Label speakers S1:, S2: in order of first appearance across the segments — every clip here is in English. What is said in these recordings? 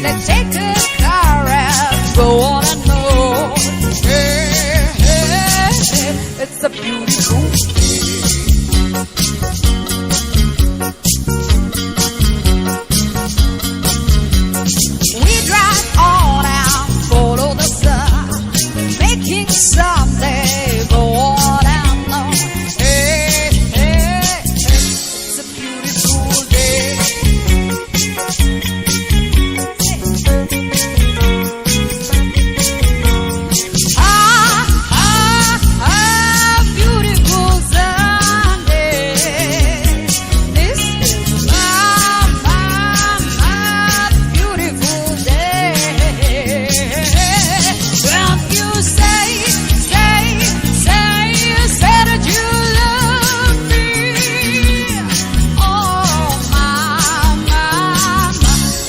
S1: Let's take a car and go on and on. Hey, hey, hey, it's a beautiful day. We drive on and follow the sun, making someday go on and on. Hey, hey, hey, it's a beautiful day. Beautiful Sunday. This is my beautiful day. When you say that you love me, oh my,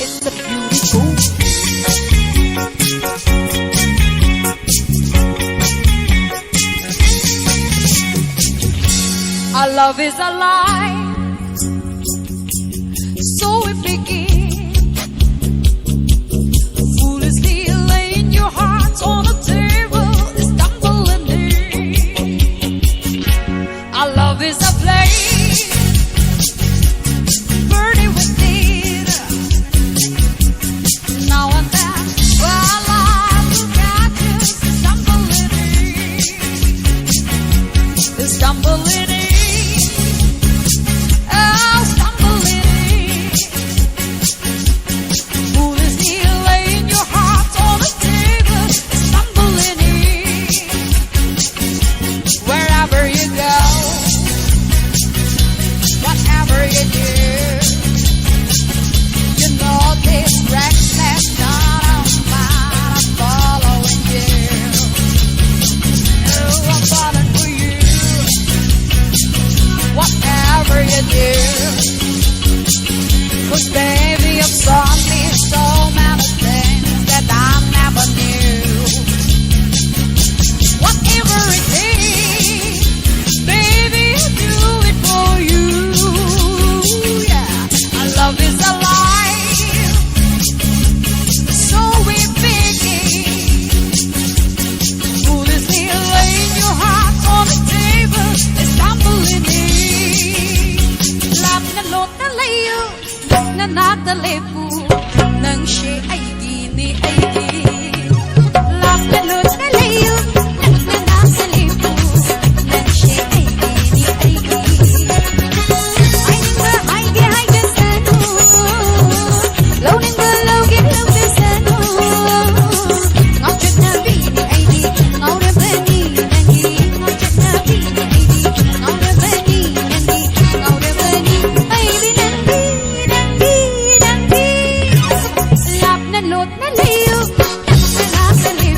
S1: it's a beautiful our love is alive, so we begin. Foolishly laying your hearts on the table, stumbling in. Our love is a flame, burning within. Now and then, while I look at you, stumbling in. Cause baby, you've taught me so many things that I never knew. Whatever it is, baby, I'll do it for you. Yeah, our love is alive, so we're begging. Foolishly laying your heart on the table and stumbling in. Love na layo, na natalepu, nang siya ay gini. Love na layo, na natalepu, nang siya ay gini. Ay nga sano, law nang sano. Ngọc chất na bini ay di, ngọc na bani nangi. Ngọc chất na bini ay di, ngọc na bani nangi. Ngọc na bani ay di nangi. Love na lot na layo, na natalepu.